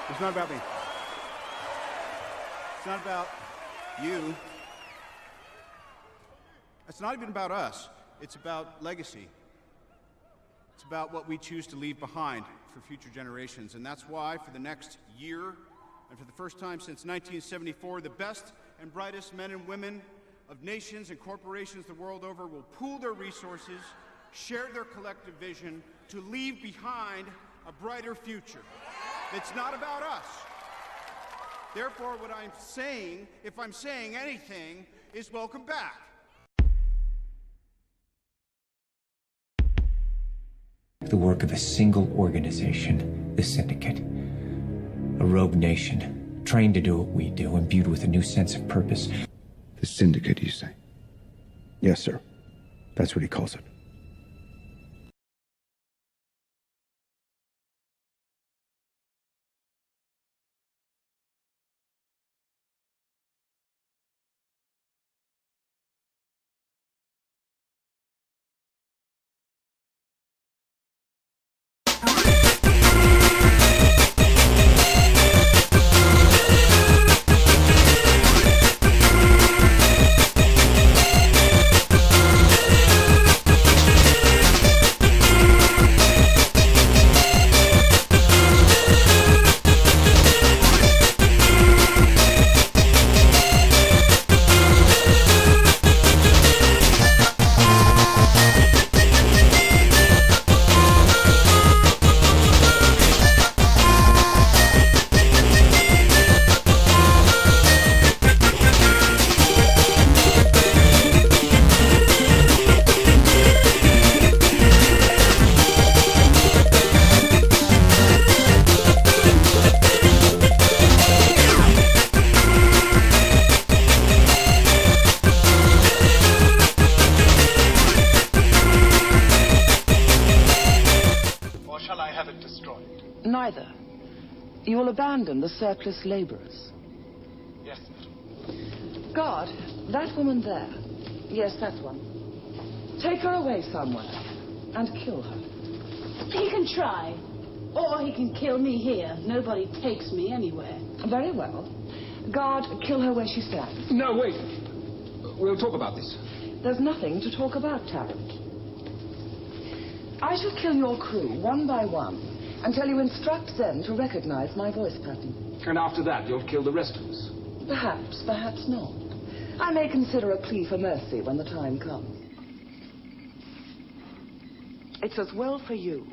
It's not about me. It's not about you. It's not even about us. It's about legacy. It's about what we choose to leave behind for future generations. And that's why, for the next year, and for the first time since 1974, the best and brightest men and women of nations and corporations the world over will pool their resources, share their collective vision to leave behind a brighter future. It's not about us. Therefore, what I'm saying, if I'm saying anything, is welcome back. The work of a single organization, the Syndicate. A rogue nation, trained to do what we do, imbued with a new sense of purpose. The Syndicate, you say? Yes, sir. That's what he calls it. Neither. You will abandon the surplus laborers. Yes, sir. Guard, that woman there. Yes, that one. Take her away somewhere and kill her. He can try. Or he can kill me here. Nobody takes me anywhere. Very well. Guard, kill her where she stands. No, wait. We'll talk about this. There's nothing to talk about, Tarrant. I shall kill your crew one by one until you instruct them to recognize my voice pattern. And after that, you'll kill the rest of us. Perhaps, perhaps not. I may consider a plea for mercy when the time comes. It's as well for you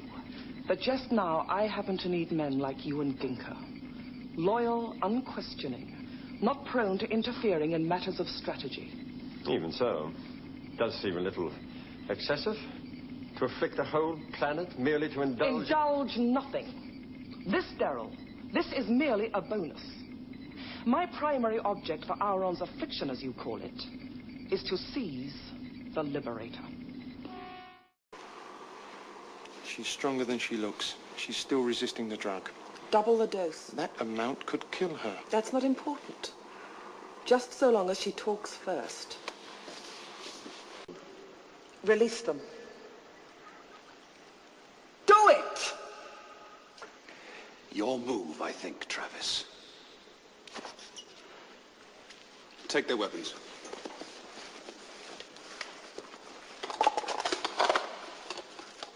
that just now I happen to need men like you and Ginker. Loyal, unquestioning, not prone to interfering in matters of strategy. Even so, it does seem a little excessive to afflict the whole planet merely to indulge... Indulge nothing. This, Daryl, this is merely a bonus. My primary object for Auron's affliction, as you call it, is to seize the Liberator. She's stronger than she looks. She's still resisting the drug. Double the dose. That amount could kill her. That's not important. Just so long as she talks first. Release them. Do it! Your move, I think, Travis. Take their weapons.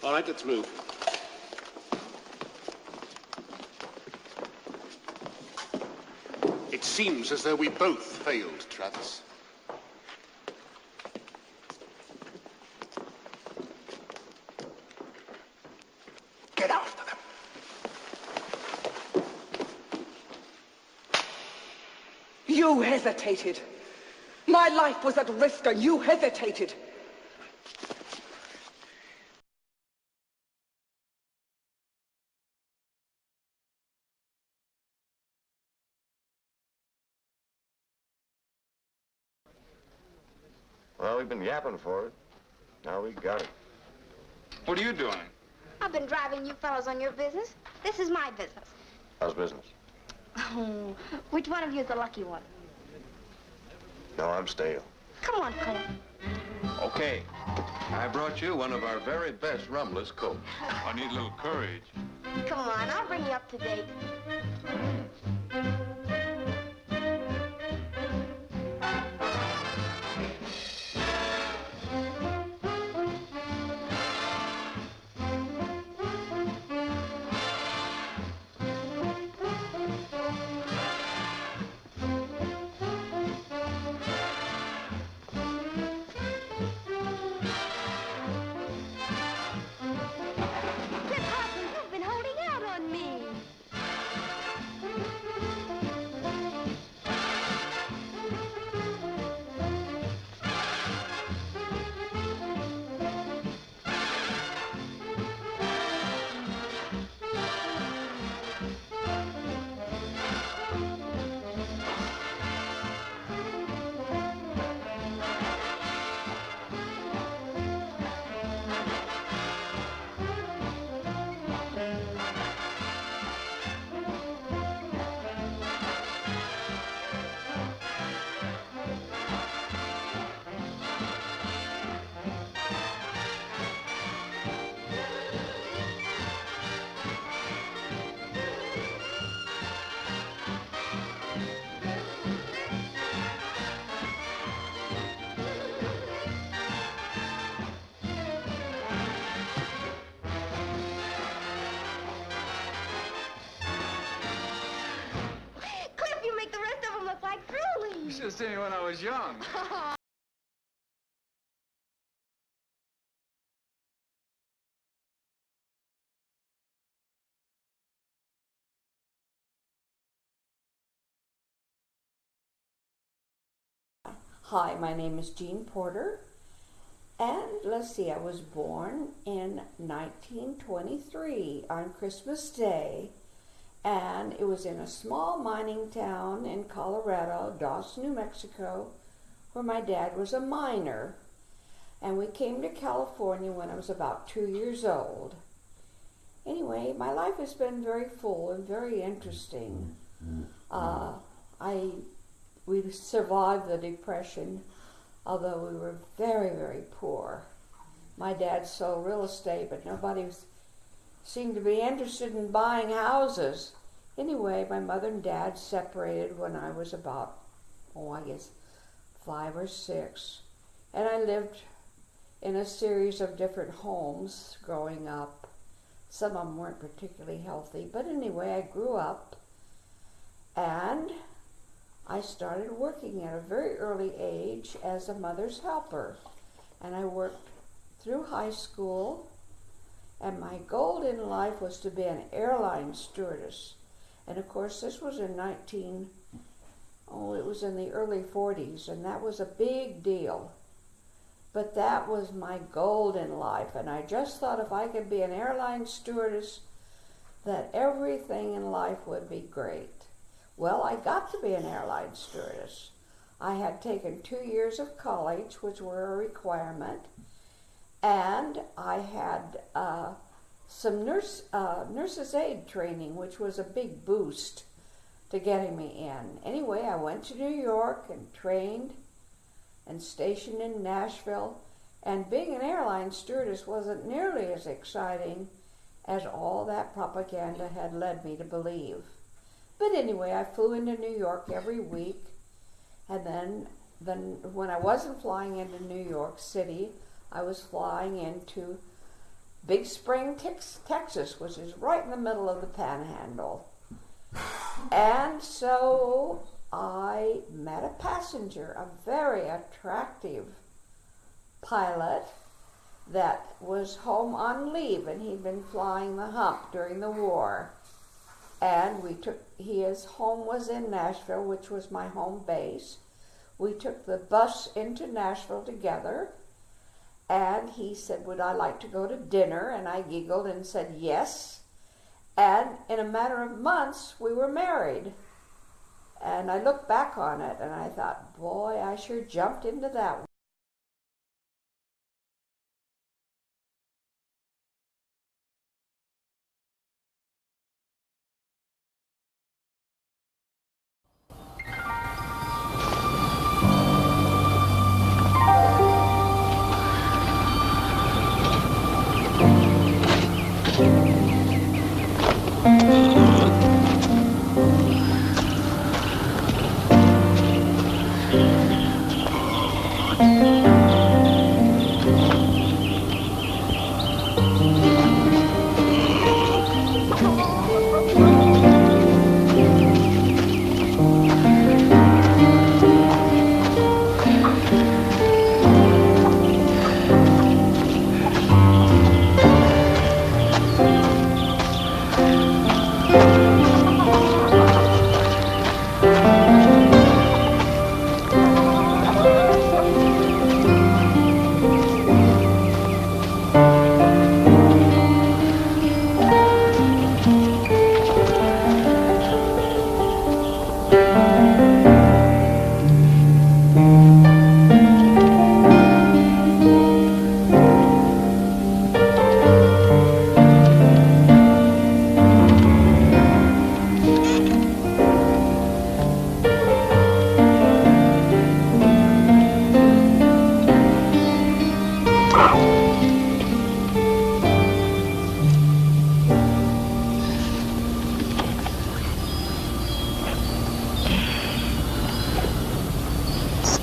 All right, let's move. It seems as though we both failed, Travis. Get after them. You hesitated. My life was at risk and you hesitated. Well, we've been yapping for it. Now we got it. What are you doing? I've been driving you fellows on your business. This is my business. How's business? Oh, which one of you is the lucky one? No, I'm stale. Come on, Cole. Okay. I brought you one of our very best rumless coats. I need a little courage. Come on, I'll bring you up to date. should have seen me when I was young. Hi, my name is Jean Porter, and let's see, I was born in 1923 on Christmas Day, and it was in a small mining town in Colorado, Dawson, New Mexico, where my dad was a miner, and we came to California when I was about 2 years old. Anyway, my life has been very full and very interesting. We survived the Depression, although we were very, very poor. My dad sold real estate, but nobody seemed to be interested in buying houses. Anyway, my mother and dad separated when I was about, I guess 5 or 6. And I lived in a series of different homes growing up. Some of them weren't particularly healthy, but anyway, I grew up and I started working at a very early age as a mother's helper. And I worked through high school, and my goal in life was to be an airline stewardess. And of course, this was in it was in the early 40s, and that was a big deal. But that was my goal in life, and I just thought if I could be an airline stewardess, that everything in life would be great. Well, I got to be an airline stewardess. I had taken 2 years of college, which were a requirement, and I had some nurse's aid training, which was a big boost to getting me in. Anyway, I went to New York and trained and stationed in Nashville, and being an airline stewardess wasn't nearly as exciting as all that propaganda had led me to believe. But anyway, I flew into New York every week, and then when I wasn't flying into New York City, I was flying into Big Spring, Texas, which is right in the middle of the Panhandle. And so I met a passenger, a very attractive pilot that was home on leave, and he'd been flying the hump during the war. And his home was in Nashville, which was my home base. We took the bus into Nashville together, and he said, would I like to go to dinner? And I giggled and said yes. And in a matter of months, we were married. And I looked back on it, and I thought, boy, I sure jumped into that one.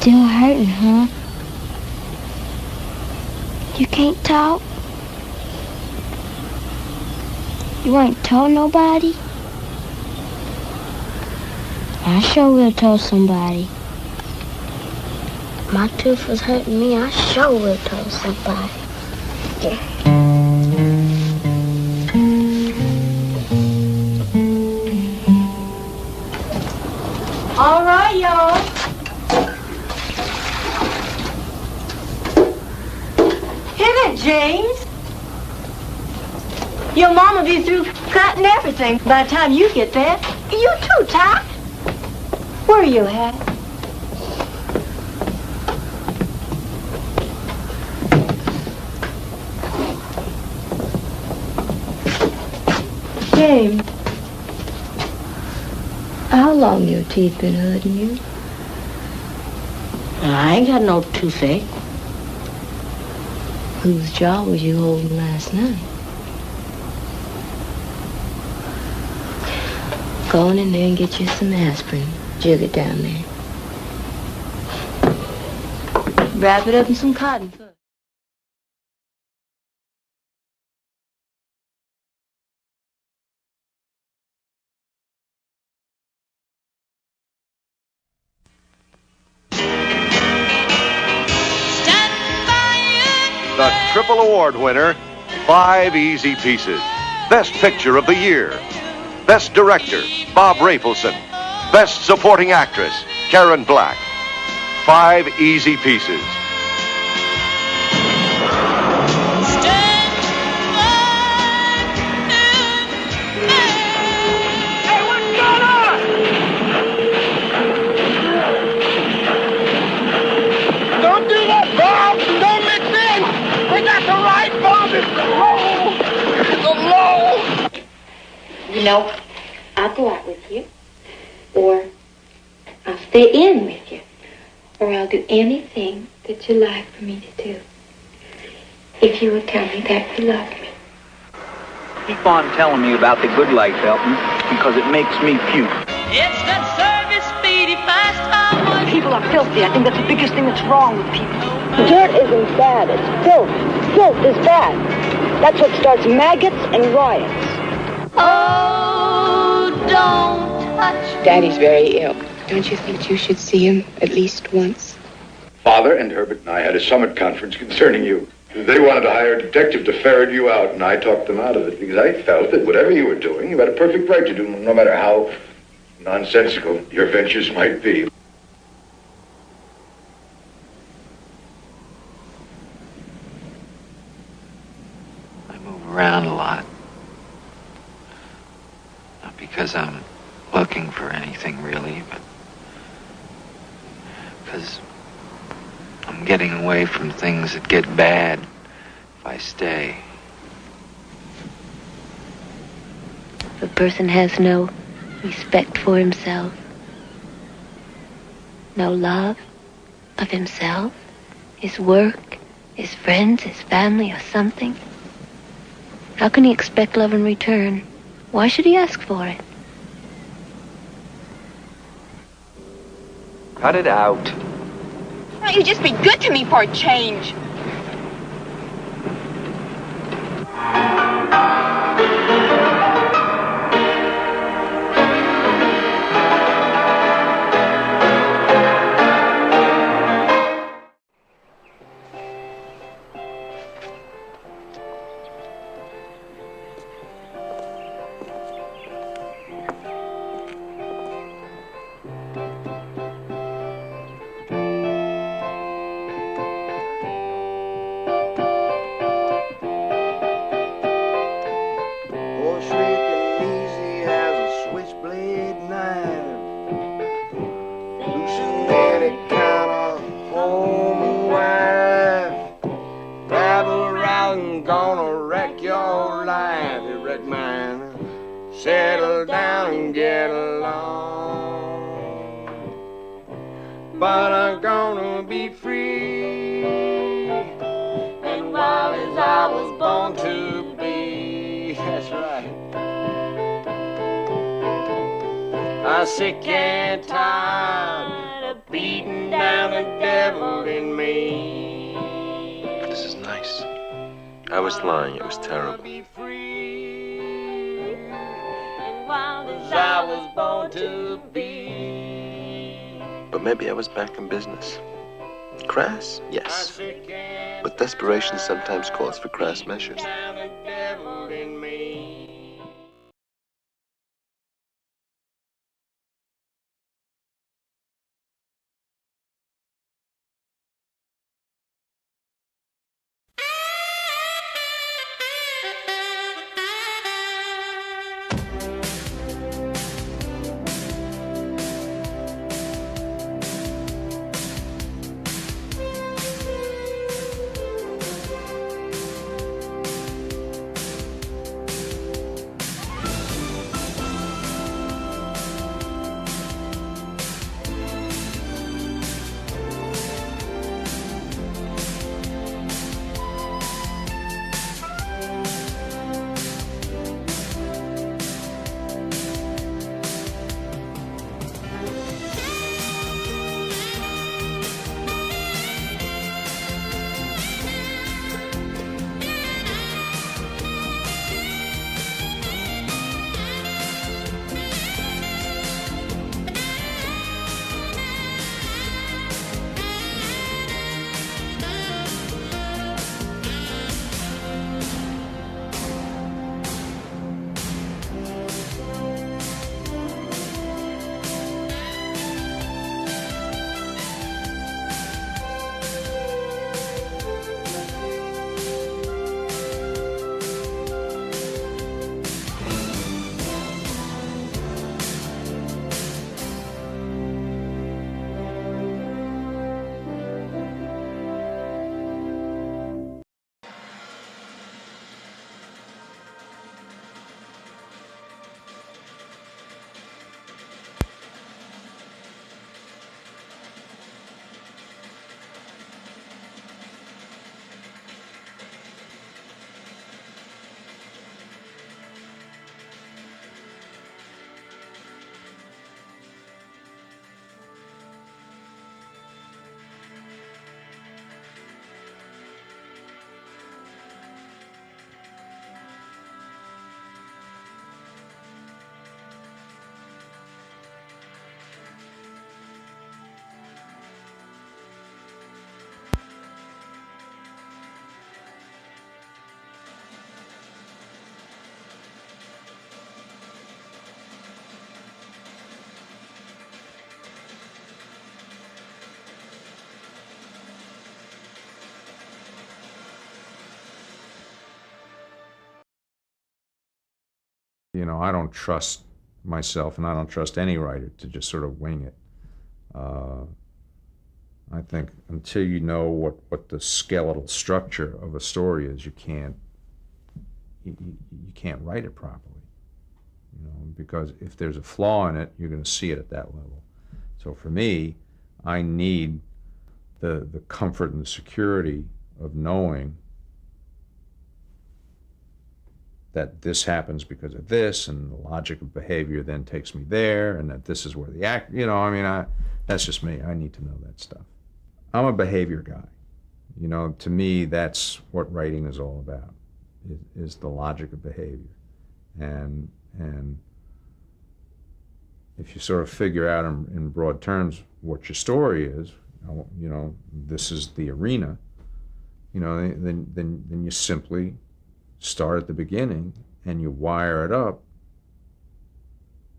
Still hurting, huh? You can't talk? You ain't told nobody? I sure will tell somebody. My tooth was hurting me. I sure will tell somebody. Yeah. All right, y'all. Hit it, James. Your mama be through cutting everything by the time you get there. You too, Tot. Where are you at? James, how long your teeth been hurting you? I ain't got no toothache. Whose jaw was you holding last night? Go on in there and get you some aspirin. Jug it down there. Wrap it up in some cotton first. The Triple Award winner, 5 Easy Pieces. Best Picture of the Year. Best Director, Bob Rafelson. Best Supporting Actress, Karen Black. 5 Easy Pieces. Hey, what's going on? Don't do that, Bob! Don't mix in! We got the right Bob! It's a low! You know, I'll go out with you, or I'll stay in with you, or I'll do anything that you like for me to do. If you will tell me that you love me. Keep on telling me about the good life, Elton, because it makes me puke. It's that service speedy fast. People are filthy. I think that's the biggest thing that's wrong with people. Dirt isn't bad, it's filth. Filth is bad. That's what starts maggots and riots. Oh, don't touch. Daddy's very ill. Don't you think you should see him at least once? Father and Herbert and I had a summit conference concerning you. They wanted to hire a detective to ferret you out, and I talked them out of it because I felt that whatever you were doing, you had a perfect right to do, no matter how nonsensical your ventures might be. I move around a lot. Not because I'm looking for anything really, but because I'm getting away from things that get bad if I stay. If a person has no respect for himself, no love of himself, his work, his friends, his family, or something, how can he expect love in return? Why should he ask for it? Cut it out. Why don't you just be good to me for a change? Settle down and get along. But I'm gonna be free, and wild as I was born to be. That's right. I'm sick and tired of beating down the devil in me. This is nice. I was lying. It was terrible. As I was born to be. But maybe I was back in business. Crass? Yes. But desperation sometimes calls for crass measures. You know, I don't trust myself, and I don't trust any writer to just sort of wing it. I think until you know what the skeletal structure of a story is, you can't write it properly. You know, because if there's a flaw in it, you're going to see it at that level. So for me, I need the comfort and the security of knowing that this happens because of this, and the logic of behavior then takes me there, and that this is where the act, you know, I mean, that's just me. I need to know that stuff. I'm a behavior guy. You know, to me, that's what writing is all about, is the logic of behavior. And if you sort of figure out in broad terms what your story is, you know, this is the arena, you know, then you simply start at the beginning and you wire it up,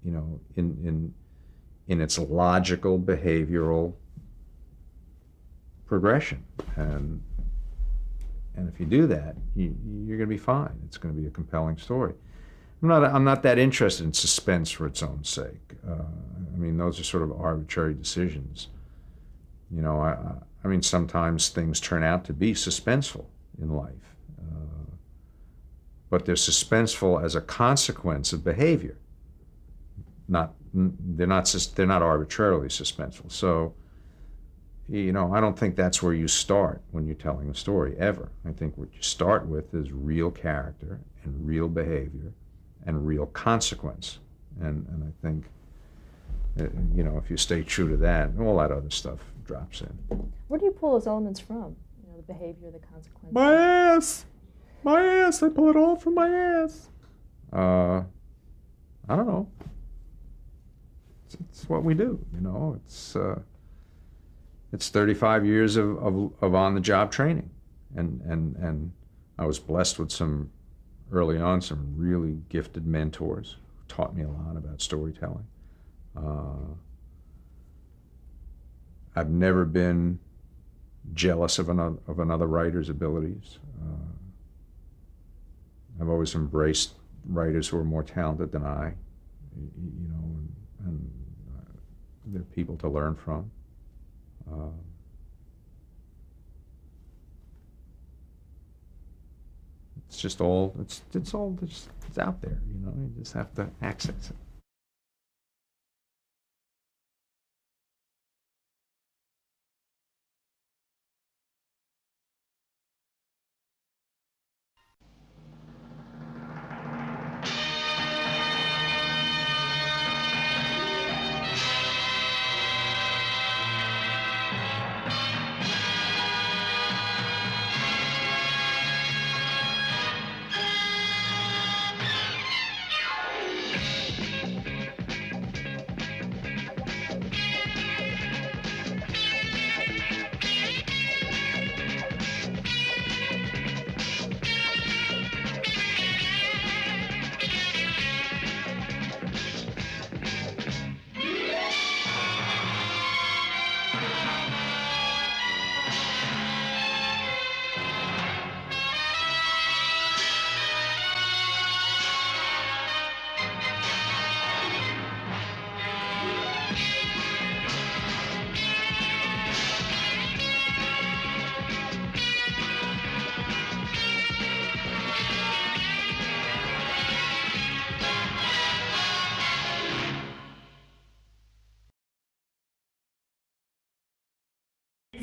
you know, in its logical behavioral progression, and if you do that, you're going to be fine. It's going to be a compelling story. I'm not that interested in suspense for its own sake. I mean, those are sort of arbitrary decisions. You know, I mean, sometimes things turn out to be suspenseful in life. But they're suspenseful as a consequence of behavior. They're not arbitrarily suspenseful. So, you know, I don't think that's where you start when you're telling a story, ever. I think what you start with is real character and real behavior and real consequence. And I think You know, if you stay true to that, all that other stuff drops in. Where do you pull those elements from? You know, the behavior, the consequences. My ass! My ass! I pull it all from my ass. I don't know. It's what we do, you know. It's 35 years of on-the-job training, and I was blessed with early on some really gifted mentors who taught me a lot about storytelling. I've never been jealous of another writer's abilities. I've always embraced writers who are more talented than I, you know, and they're people to learn from. It's just all, it's out there, you know, you just have to access it.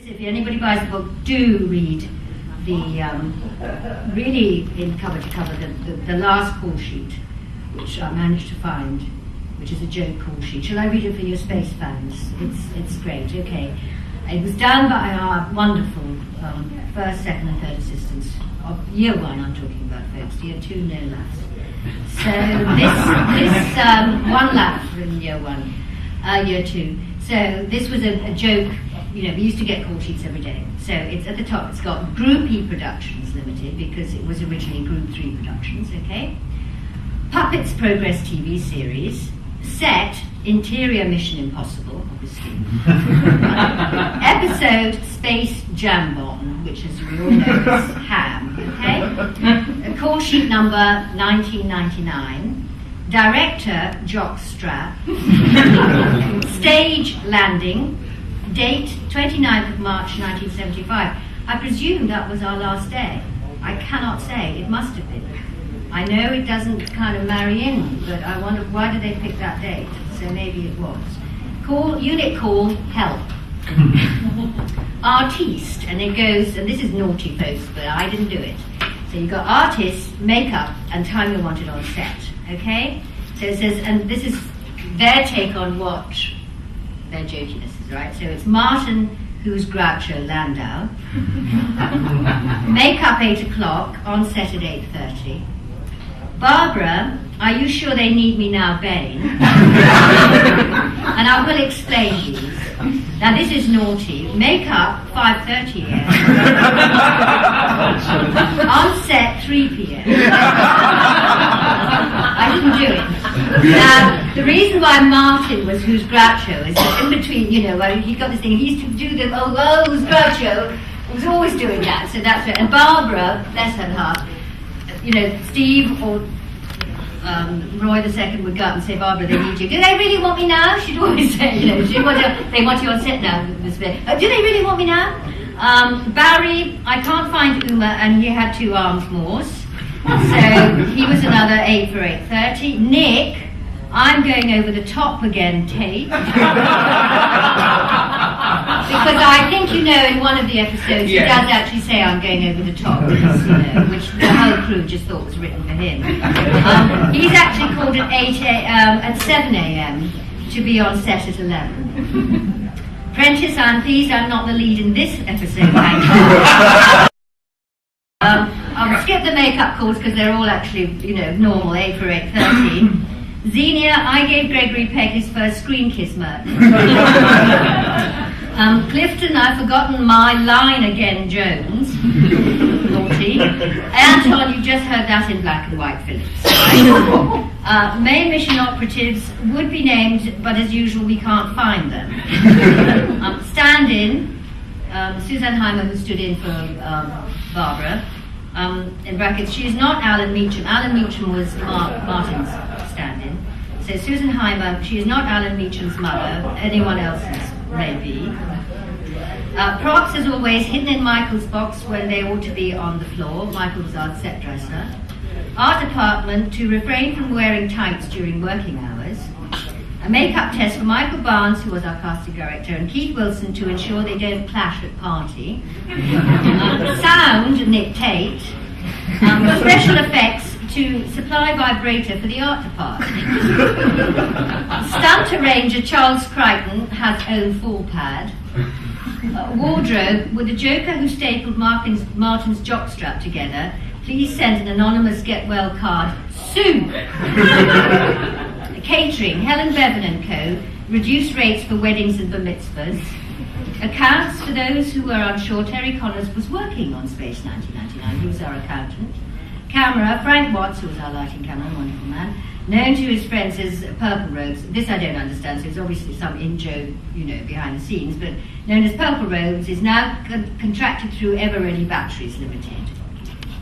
If anybody buys the book, do read the really in cover to cover the last call sheet, which I managed to find, which is a joke call sheet. Shall I read it for your space fans? It's great. Okay, it was done by our wonderful first, second, and third assistants of year one. I'm talking about, folks. Year two, no laughs. So this one laugh in year one, year two. So this was a joke. You know, we used to get call sheets every day. So it's at the top, it's got Group E Productions Limited, because it was originally Group 3 Productions, okay? Puppets Progress TV series. Set, interior Mission Impossible, obviously. Episode, Space Jambon, which as we all know is ham, okay? Call sheet number 1999. Director, Jockstrap. Stage landing. Date, 29th of March 1975. I presume that was our last day. I cannot say. It must have been. I know it doesn't kind of marry in, but I wonder why did they pick that date? So maybe it was. Unit call, help. Artiste, and it goes, and this is naughty folks, but I didn't do it. So you've got artist, makeup, and time you wanted on set. Okay? So it says, and this is their take on what their jokiness is, right? So it's Martin, who's Groucho Landau. Makeup 8 o'clock, on set at 8:30. Barbara, are you sure they need me now, Bain? And I will explain these. Now this is naughty. Makeup 5:30 a.m. On set 3 p.m. I didn't do it. The reason why Martin was Who's Groucho is that in between, you know, he got this thing, he used to do the, oh, Who's Groucho? He was always doing that, so that's it. And Barbara, bless her heart, you know, Steve or Roy II would go up and say, Barbara, they need you. Do they really want me now? She'd always say, you know, they want you on set now. Do they really want me now? Barry, I can't find Uma, and he had 2 arms more. So he was another 8 for 8:30. Nick, I'm going over the top again, Tate. Because I think, you know, in one of the episodes, he does actually say I'm going over the top, because, you know, which the whole crew just thought was written for him. He's actually called at 8 a.m. at 7 a.m. to be on set at 11. Prentice, I'm pleased I'm not the lead in this episode, thank you. I'll skip the makeup calls because they're all actually, normal, 8 for 8:30. Zienia, I gave Gregory Peck his first screen kiss, Merton. Clifton, I've forgotten my line again, Jones. Naughty. Anton, you just heard that in black and white, Phillips. Right? Main mission operatives would be named, but as usual, we can't find them. Stand-in, Suzanne Heimer, who stood in for Barbara. In brackets, she is not Alan Meacham. Alan Meacham was Martin's stand-in. So Susan Heimer, she is not Alan Meacham's mother. Anyone else's, maybe. Props, as always, hidden in Michael's box when they ought to be on the floor. Michael was our set dresser. Art department to refrain from wearing tights during working hours. A makeup test for Michael Barnes, who was our casting director, and Keith Wilson to ensure they don't clash at party. Sound, Nick Tate. Special effects to supply vibrator for the art department. Stunt arranger Charles Crichton has own fall pad. Wardrobe, with the Joker who stapled Martin's jockstrap together, please send an anonymous get well card soon. Catering, Helen Bevan and Co. Reduced rates for weddings and bar mitzvahs. Accounts for those who were unsure. Terry Connors was working on Space 1999. He was our accountant. Camera, Frank Watts, who was our lighting camera, wonderful man, known to his friends as Purple Robes. This I don't understand, so it's obviously some in-joke, behind the scenes, but known as Purple Robes, is now contracted through Ever Ready Batteries Limited.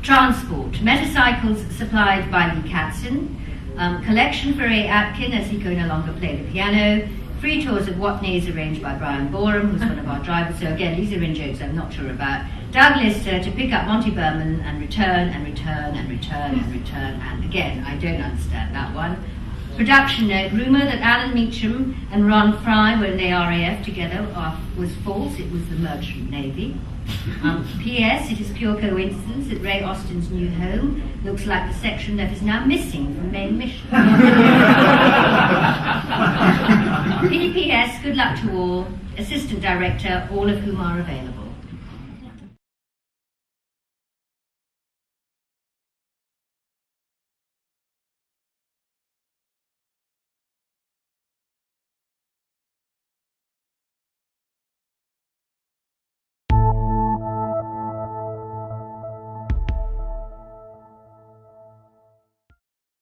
Transport, motorcycles supplied by Lee Katzen. Collection for A. Atkin, as he could no longer play the piano. Free tours of Watney's arranged by Brian Borum, who's one of our drivers. So again, these are in jokes I'm not sure about. Doug Lister to pick up Monty Berman and return and return and return and return. And again, I don't understand that one. Production note, rumour that Alan Meacham and Ron Fry were in the RAF together was false. It was the Merchant Navy. P.S. It is pure coincidence that Ray Austin's new home looks like the section that is now missing from main mission. P.P.S. Good luck to all. Assistant director, all of whom are available.